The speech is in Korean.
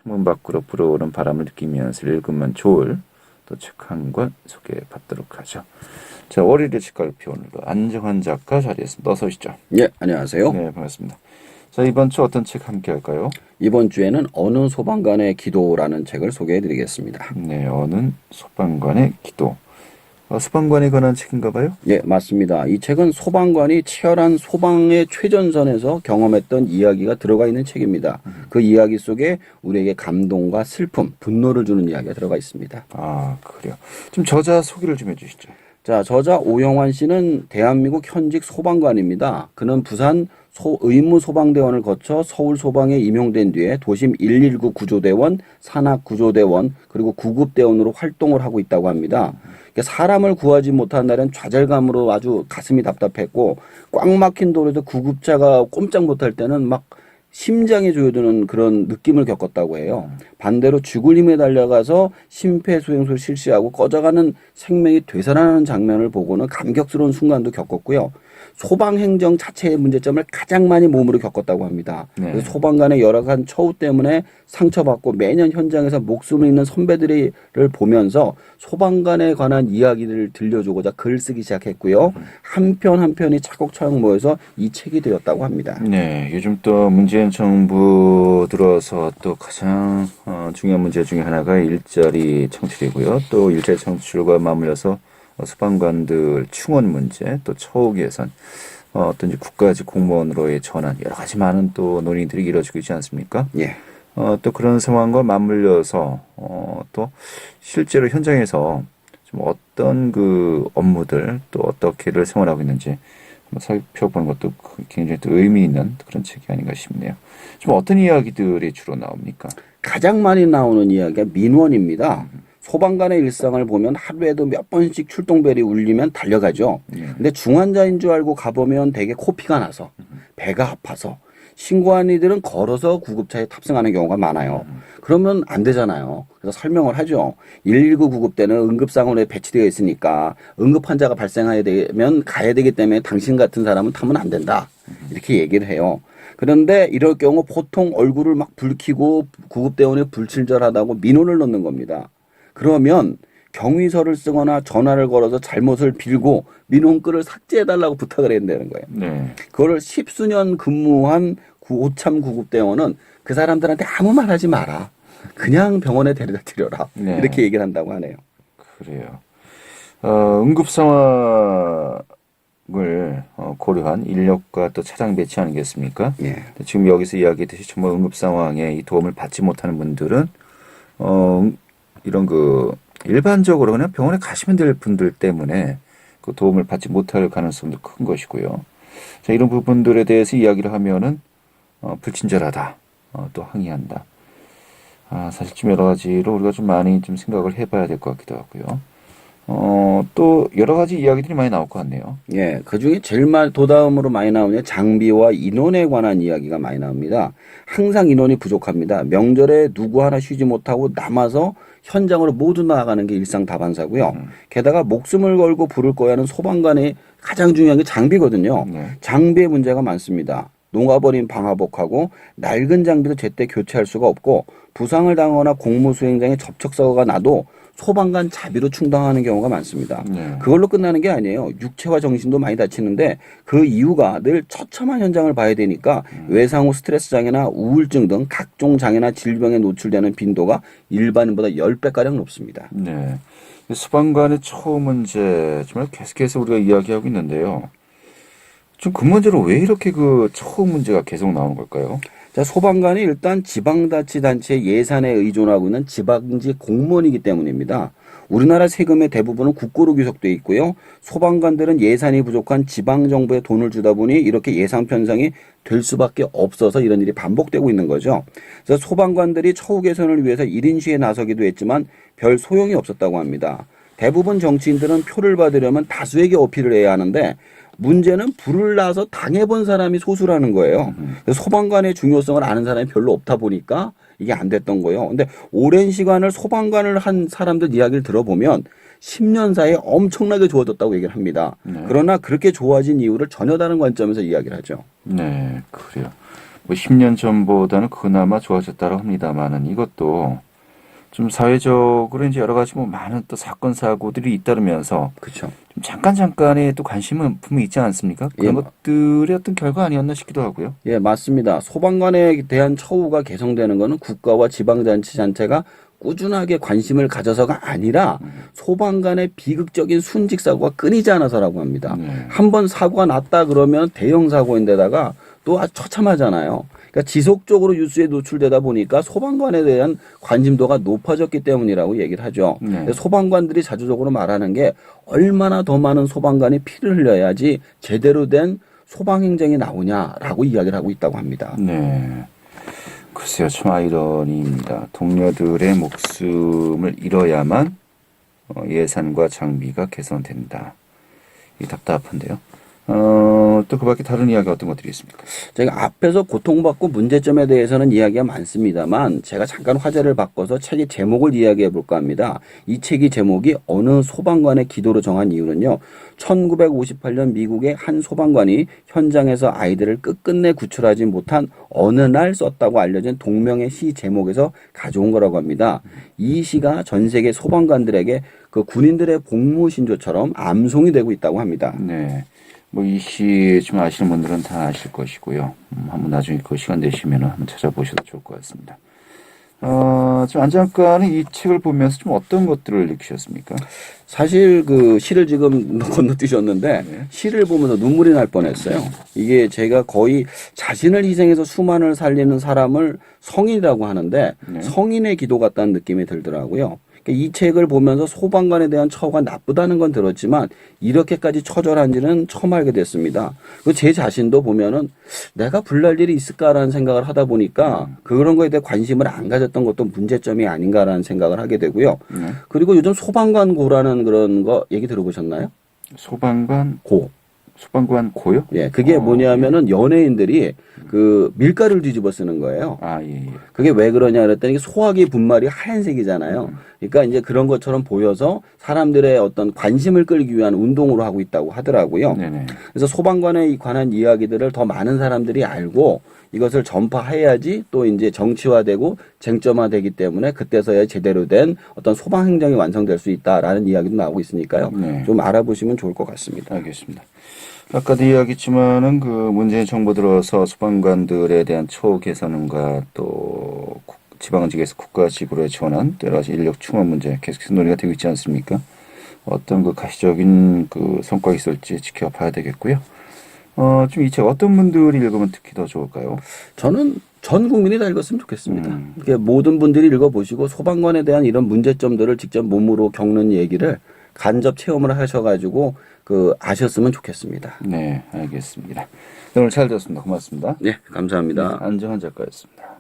문 밖으로 불어오는 바람을 느끼면서 읽으면 좋을 또 책 한 권 소개해 받도록 하죠. 자, 월요일의 책갈피 오늘도 안정환 작가 자리했습니다. 어서 오시죠. 예, 안녕하세요. 네, 반갑습니다. 자, 이번 주 어떤 책 함께 할까요? 이번 주에는 어느 소방관의 기도라는 책을 소개해 드리겠습니다. 네, 어느 소방관의 기도. 소방관에 관한 책인가 봐요? 예, 맞습니다. 이 책은 소방관이 치열한 소방의 최전선에서 경험했던 이야기가 들어가 있는 책입니다. 그 이야기 속에 우리에게 감동과 슬픔, 분노를 주는 이야기가 들어가 있습니다. 아, 그래요. 좀 저자 소개를 좀 해주시죠. 자, 저자 오영환 씨는 대한민국 현직 소방관입니다. 그는 부산 의무소방대원을 거쳐 서울소방에 임용된 뒤에 도심 119 구조대원, 산악구조대원, 그리고 구급대원으로 활동을 하고 있다고 합니다. 사람을 구하지 못한 날엔 좌절감으로 아주 가슴이 답답했고 꽉 막힌 도로에서 구급차가 꼼짝 못할 때는 막 심장이 조여드는 그런 느낌을 겪었다고 해요. 반대로 죽을 힘에 달려가서 심폐소생술을 실시하고 꺼져가는 생명이 되살아나는 장면을 보고는 감격스러운 순간도 겪었고요. 소방행정 자체의 문제점을 가장 많이 몸으로 겪었다고 합니다. 네. 그래서 소방관의 열악한 처우 때문에 상처받고 매년 현장에서 목숨을 잃는 선배들을 보면서 소방관에 관한 이야기들을 들려주고자 글을 쓰기 시작했고요. 한 편 한 편이 차곡차곡 모여서 이 책이 되었다고 합니다. 네, 요즘 또 문재인 정부 들어서 또 가장 중요한 문제 중에 하나가 일자리 창출이고요. 또 일자리 창출과 맞물려서 소방관들 충원 문제, 또 처우 개선, 어떤 국가직 공무원으로의 전환, 여러 가지 많은 또 논의들이 이루어지고 있지 않습니까? 예. 또 그런 상황과 맞물려서 또 실제로 현장에서 좀 어떤 그 업무들 또 어떻게를 생활하고 있는지 한번 살펴보는 것도 굉장히 또 의미 있는 그런 책이 아닌가 싶네요. 좀 어떤 이야기들이 주로 나옵니까? 가장 많이 나오는 이야기가 민원입니다. 소방관의 일상을 보면 하루에도 몇 번씩 출동벨이 울리면 달려가죠. 근데 중환자인 줄 알고 가보면 대개 코피가 나서 배가 아파서 신고한 이들은 걸어서 구급차에 탑승하는 경우가 많아요. 그러면 안 되잖아요. 그래서 설명을 하죠. 119 구급대는 응급상황에 배치되어 있으니까 응급 환자가 발생하게 되면 가야 되기 때문에 당신 같은 사람은 타면 안 된다. 이렇게 얘기를 해요. 그런데 이럴 경우 보통 얼굴을 막 붉히고 구급대원이 불친절하다고 민원을 넣는 겁니다. 그러면 경위서를 쓰거나 전화를 걸어서 잘못을 빌고 민원글을 삭제해달라고 부탁을 해야 된다는 거예요. 네. 그거를 10수년 근무한 오참 구급대원은 그 사람들한테 아무 말 하지 마라. 그냥 병원에 데려다 드려라. 네. 이렇게 얘기를 한다고 하네요. 그래요. 응급 상황을 고려한 인력과 또 차량 배치 아니겠습니까? 예. 지금 여기서 이야기했듯이 정말 응급 상황에 이 도움을 받지 못하는 분들은 이런 그 일반적으로 그냥 병원에 가시면 될 분들 때문에 그 도움을 받지 못할 가능성도 큰 것이고요. 자, 이런 부분들에 대해서 이야기를 하면은 불친절하다, 또 항의한다. 사실 좀 여러 가지로 우리가 좀 많이 좀 생각을 해봐야 될 것 같기도 하고요. 또 여러 가지 이야기들이 많이 나올 것 같네요. 예, 그 중에 제일 도다음으로 많이 나오는 게 장비와 인원에 관한 이야기가 많이 나옵니다. 항상 인원이 부족합니다. 명절에 누구 하나 쉬지 못하고 남아서 현장으로 모두 나아가는 게 일상 다반사고요. 게다가 목숨을 걸고 부를 거야 하는 소방관의 가장 중요한 게 장비거든요. 네. 장비의 문제가 많습니다. 녹아버린 방화복하고 낡은 장비도 제때 교체할 수가 없고 부상을 당하거나 공무 수행장에 접촉사고가 나도 소방관 자비로 충당하는 경우가 많습니다. 네. 그걸로 끝나는 게 아니에요. 육체와 정신도 많이 다치는데 그 이유가 늘 처참한 현장을 봐야 되니까 외상 후 스트레스 장애나 우울증 등 각종 장애나 질병에 노출되는 빈도가 일반인보다 10배가량 높습니다. 네. 소방관의 처우 문제 정말 계속해서 우리가 이야기하고 있는데요. 좀 그 문제로 왜 이렇게 그 처우 문제가 계속 나오는 걸까요? 자, 소방관이 일단 지방자치단체 예산에 의존하고 있는 지방직 공무원이기 때문입니다. 우리나라 세금의 대부분은 국고로 귀속돼 있고요. 소방관들은 예산이 부족한 지방정부에 돈을 주다 보니 이렇게 예산 편성이 될 수밖에 없어서 이런 일이 반복되고 있는 거죠. 그래서 소방관들이 처우 개선을 위해서 1인 시위에 나서기도 했지만 별 소용이 없었다고 합니다. 대부분 정치인들은 표를 받으려면 다수에게 어필을 해야 하는데 문제는 불을 나서 당해본 사람이 소수라는 거예요. 그래서 소방관의 중요성을 아는 사람이 별로 없다 보니까 이게 안 됐던 거예요. 근데 오랜 시간을 소방관을 한 사람들 이야기를 들어보면 10년 사이에 엄청나게 좋아졌다고 얘기를 합니다. 네. 그러나 그렇게 좋아진 이유를 전혀 다른 관점에서 이야기를 하죠. 네, 그래요. 뭐 10년 전보다는 그나마 좋아졌다고 합니다만은 이것도 좀 사회적으로 이제 여러 가지 뭐 많은 또 사건 사고들이 잇따르면서 그렇죠. 좀 잠깐의 또 관심은 분명히 있지 않습니까? 그런 예, 것들의 어떤 결과 아니었나 싶기도 하고요. 예, 맞습니다. 소방관에 대한 처우가 개선되는 것은 국가와 지방자치단체가 꾸준하게 관심을 가져서가 아니라 소방관의 비극적인 순직 사고가 끊이지 않아서라고 합니다. 네. 한 번 사고가 났다 그러면 대형 사고인데다가 또 아주 처참하잖아요. 그러니까 지속적으로 뉴스에 노출되다 보니까 소방관에 대한 관심도가 높아졌기 때문이라고 얘기를 하죠. 네. 소방관들이 자주적으로 말하는 게 얼마나 더 많은 소방관이 피를 흘려야지 제대로 된 소방행정이 나오냐라고 이야기를 하고 있다고 합니다. 네. 글쎄요, 참 아이러니입니다. 동료들의 목숨을 잃어야만 예산과 장비가 개선된다. 이 답답한데요. 또 그 밖에 다른 이야기 어떤 것들이 있습니까? 제가 앞에서 고통받고 문제점에 대해서는 이야기가 많습니다만 제가 잠깐 화제를 바꿔서 책의 제목을 이야기해 볼까 합니다. 이 책의 제목이 어느 소방관의 기도로 정한 이유는요. 1958년 미국의 한 소방관이 현장에서 아이들을 끝끝내 구출하지 못한 어느 날 썼다고 알려진 동명의 시 제목에서 가져온 거라고 합니다. 이 시가 전 세계 소방관들에게 그 군인들의 복무 신조처럼 암송이 되고 있다고 합니다. 네. 뭐 이 시 좀 아시는 분들은 다 아실 것이고요. 한번 나중에 그 시간 되시면 한번 찾아보셔도 좋을 것 같습니다. 좀 안장관은 이 책을 보면서 좀 어떤 것들을 느끼셨습니까? 사실 그 시를 지금 건너뛰셨는데 시를 보면서 눈물이 날 뻔했어요. 이게 제가 거의 자신을 희생해서 수만을 살리는 사람을 성인이라고 하는데 성인의 기도 같다는 느낌이 들더라고요. 그러니까 이 책을 보면서 소방관에 대한 처우가 나쁘다는 건 들었지만 이렇게까지 처절한지는 처음 알게 됐습니다. 제 자신도 보면은 내가 불날 일이 있을까라는 생각을 하다 보니까 그런 거에 대해 관심을 안 가졌던 것도 문제점이 아닌가라는 생각을 하게 되고요. 그리고 요즘 소방관 고라는 그런 거 얘기 들어보셨나요? 소방관 고요? 예, 그게 뭐냐면은 연예인들이 그 밀가루를 뒤집어 쓰는 거예요. 아, 예, 예. 그게 왜 그러냐 그랬더니 소화기 분말이 하얀색이잖아요. 그러니까 이제 그런 것처럼 보여서 사람들의 어떤 관심을 끌기 위한 운동으로 하고 있다고 하더라고요. 네네. 그래서 소방관에 관한 이야기들을 더 많은 사람들이 알고 이것을 전파해야지 또 이제 정치화되고 쟁점화되기 때문에 그때서야 제대로 된 어떤 소방 행정이 완성될 수 있다라는 이야기도 나오고 있으니까요. 네. 좀 알아보시면 좋을 것 같습니다. 알겠습니다. 아까도 이야기했지만은 그 문재인 정부 들어서 소방관들에 대한 처우 개선과 또 지방직에서 국가직으로 지원한 여러 가지 인력 충원 문제 계속해서 논의가 되고 있지 않습니까? 어떤 그 가시적인 그 성과가 있을지 지켜봐야 되겠고요. 좀 이 책 어떤 분들이 읽으면 특히 더 좋을까요? 저는 전 국민이 다 읽었으면 좋겠습니다. 이렇게 모든 분들이 읽어보시고 소방관에 대한 이런 문제점들을 직접 몸으로 겪는 얘기를 간접 체험을 하셔가지고 아셨으면 좋겠습니다. 네, 알겠습니다. 오늘 잘 들었습니다. 고맙습니다. 네, 감사합니다. 안정환 작가였습니다.